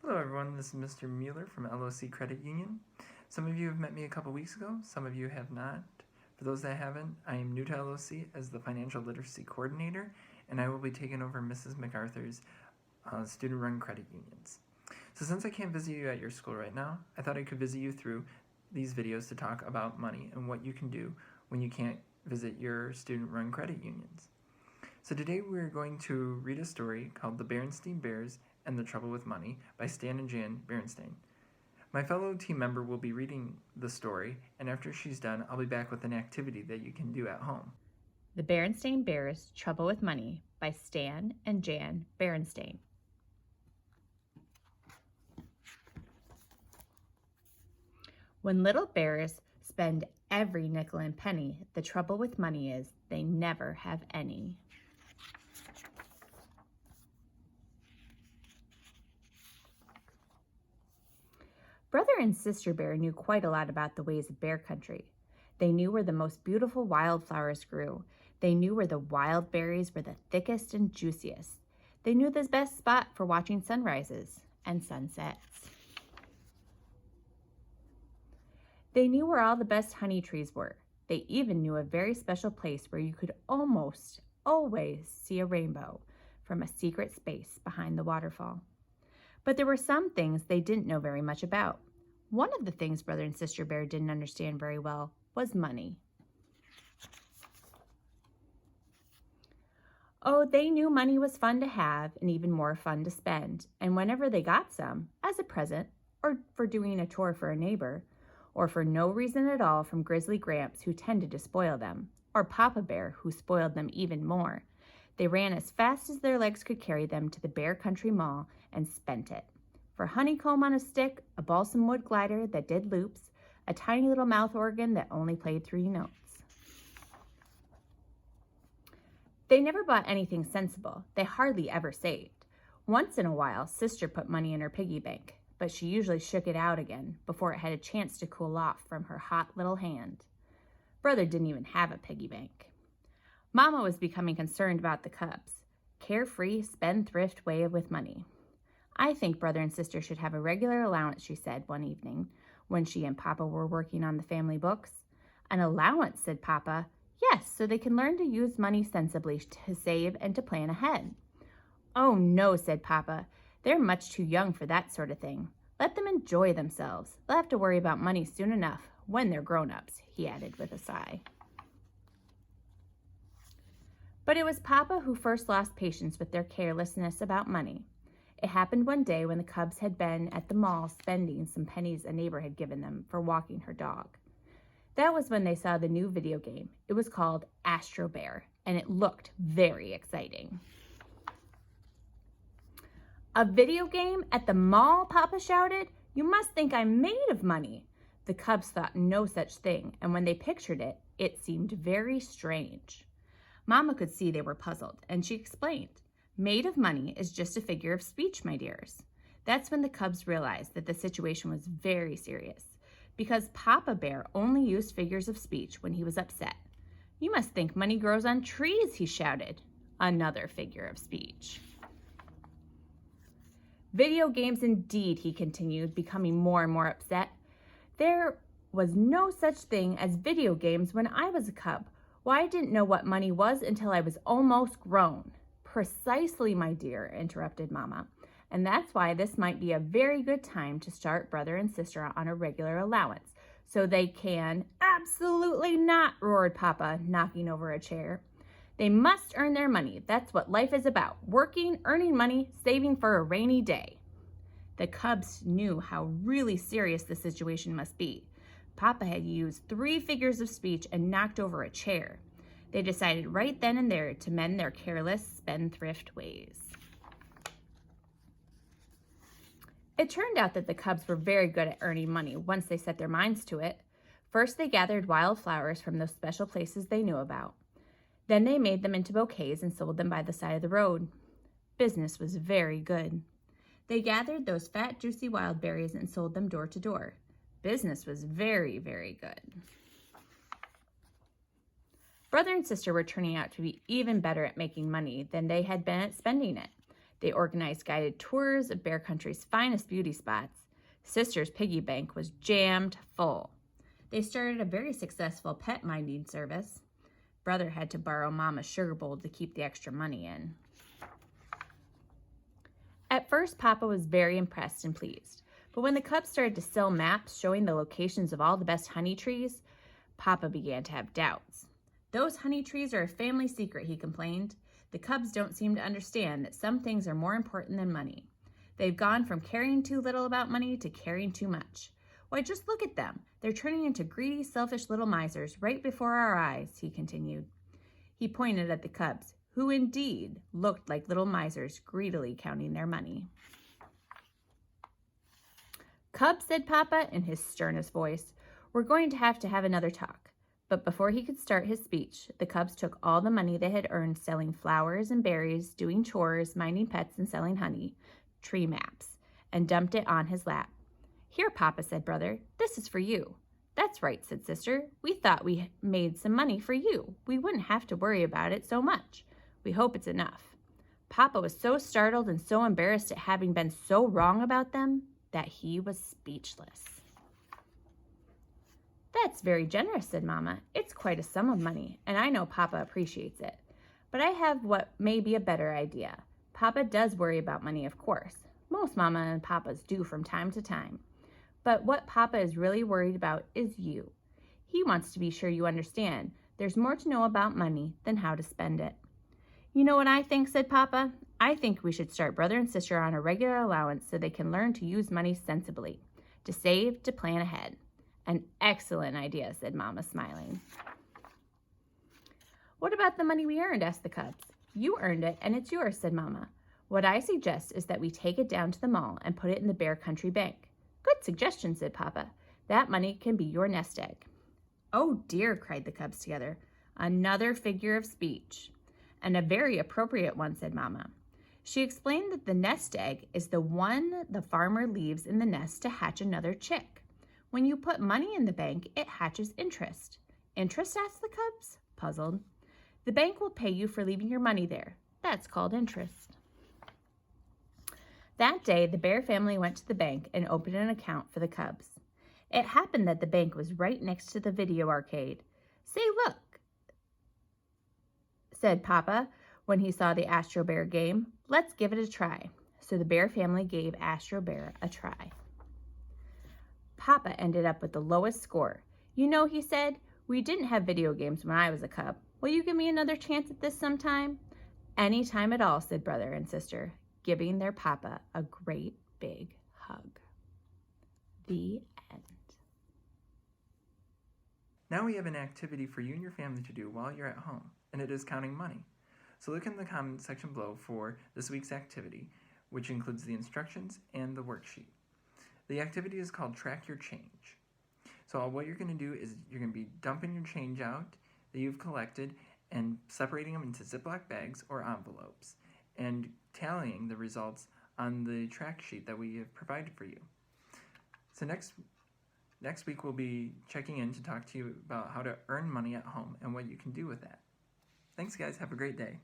Hello everyone, this is Mr. Mueller from LOC Credit Union. Some of you have met me a couple weeks ago, some of you have not. For those that haven't, I am new to LOC as the Financial Literacy Coordinator, and I will be taking over Mrs. MacArthur's student-run credit unions. So since I can't visit you at your school right now, I thought I could visit you through these videos to talk about money and what you can do when you can't visit your student-run credit unions. So today we're going to read a story called The Berenstain Bears and the Trouble with Money by Stan and Jan Berenstain. My fellow team member will be reading the story, and after she's done, I'll be back with an activity that you can do at home. The Berenstain Bears, Trouble with Money by Stan and Jan Berenstain. When little bears spend every nickel and penny, the trouble with money is they never have any. Brother and Sister Bear knew quite a lot about the ways of bear country. They knew where the most beautiful wildflowers grew. They knew where the wild berries were the thickest and juiciest. They knew the best spot for watching sunrises and sunsets. They knew where all the best honey trees were. They even knew a very special place where you could almost always see a rainbow from a secret space behind the waterfall. But there were some things they didn't know very much about. One of the things Brother and Sister Bear didn't understand very well was money. Oh, they knew money was fun to have and even more fun to spend. And whenever they got some, as a present, or for doing a chore for a neighbor, or for no reason at all from Grizzly Gramps, who tended to spoil them, or Papa Bear, who spoiled them even more, they ran as fast as their legs could carry them to the Bear Country Mall and spent it. For honeycomb on a stick, a balsam wood glider that did loops, a tiny little mouth organ that only played 3 notes. They never bought anything sensible. They hardly ever saved. Once in a while, Sister put money in her piggy bank, but she usually shook it out again before it had a chance to cool off from her hot little hand. Brother didn't even have a piggy bank. Mama was becoming concerned about the cubs' carefree, spendthrift way with money. I think Brother and Sister should have a regular allowance, she said one evening when she and Papa were working on the family books. An allowance, said Papa. Yes, so they can learn to use money sensibly, to save and to plan ahead. Oh no, said Papa. They're much too young for that sort of thing. Let them enjoy themselves. They'll have to worry about money soon enough when they're grown-ups, he added with a sigh. But it was Papa who first lost patience with their carelessness about money. It happened one day when the cubs had been at the mall spending some pennies a neighbor had given them for walking her dog. That was when they saw the new video game. It was called Astro Bear, and it looked very exciting. A video game at the mall, Papa shouted. You must think I'm made of money. The cubs thought no such thing, and when they pictured it, it seemed very strange. Mama could see they were puzzled, and she explained, made of money is just a figure of speech, my dears. That's when the cubs realized that the situation was very serious, because Papa Bear only used figures of speech when he was upset. You must think money grows on trees, he shouted. Another figure of speech. Video games indeed, he continued, becoming more and more upset. There was no such thing as video games when I was a cub. Why, I didn't know what money was until I was almost grown. Precisely, my dear, interrupted Mama. And that's why this might be a very good time to start Brother and Sister on a regular allowance, so they can— Absolutely not, roared Papa, knocking over a chair. They must earn their money. That's what life is about. Working, earning money, saving for a rainy day. The cubs knew how really serious the situation must be. Papa had used 3 figures of speech and knocked over a chair. They decided right then and there to mend their careless, spendthrift ways. It turned out that the cubs were very good at earning money once they set their minds to it. First, they gathered wild flowers from those special places they knew about. Then they made them into bouquets and sold them by the side of the road. Business was very good. They gathered those fat, juicy wild berries and sold them door to door. Business was very, very good. Brother and Sister were turning out to be even better at making money than they had been at spending it. They organized guided tours of Bear Country's finest beauty spots. Sister's piggy bank was jammed full. They started a very successful pet minding service. Brother had to borrow Mama's sugar bowl to keep the extra money in. At first, Papa was very impressed and pleased. But when the cubs started to sell maps showing the locations of all the best honey trees, Papa began to have doubts. Those honey trees are a family secret, he complained. The cubs don't seem to understand that some things are more important than money. They've gone from caring too little about money to caring too much. Why, just look at them. They're turning into greedy, selfish little misers right before our eyes, he continued. He pointed at the cubs, who indeed looked like little misers greedily counting their money. Cubs, said Papa in his sternest voice, we're going to have another talk. But before he could start his speech, the cubs took all the money they had earned selling flowers and berries, doing chores, minding pets, and selling honey, tree maps, and dumped it on his lap. Here, Papa, said Brother, this is for you. That's right, said Sister. We thought we made some money for you. We wouldn't have to worry about it so much. We hope it's enough. Papa was so startled and so embarrassed at having been so wrong about them that he was speechless. That's very generous, said Mama. It's quite a sum of money, and I know Papa appreciates it. But I have what may be a better idea. Papa does worry about money, of course. Most Mama and Papas do from time to time. But what Papa is really worried about is you. He wants to be sure you understand there's more to know about money than how to spend it. You know what I think, said Papa? I think we should start Brother and Sister on a regular allowance so they can learn to use money sensibly, to save, to plan ahead. An excellent idea, said Mama, smiling. What about the money we earned, asked the cubs. You earned it, and it's yours, said Mama. What I suggest is that we take it down to the mall and put it in the Bear Country Bank. Good suggestion, said Papa. That money can be your nest egg. Oh dear, cried the cubs together. Another figure of speech. And a very appropriate one, said Mama. She explained that the nest egg is the one the farmer leaves in the nest to hatch another chick. When you put money in the bank, it hatches interest. Interest, asked the cubs, puzzled. The bank will pay you for leaving your money there. That's called interest. That day, the Bear family went to the bank and opened an account for the cubs. It happened that the bank was right next to the video arcade. Say, look, said Papa when he saw the Astro Bear game. Let's give it a try. So the Bear family gave Astro Bear a try. Papa ended up with the lowest score. You know, he said, we didn't have video games when I was a cub. Will you give me another chance at this sometime? Any time at all, said Brother and Sister, giving their Papa a great big hug. The end. Now we have an activity for you and your family to do while you're at home, and it is counting money. So look in the comment section below for this week's activity, which includes the instructions and the worksheet. The activity is called Track Your Change. So what you're going to do is you're going to be dumping your change out that you've collected and separating them into Ziploc bags or envelopes and tallying the results on the track sheet that we have provided for you. So next week we'll be checking in to talk to you about how to earn money at home and what you can do with that. Thanks guys, have a great day.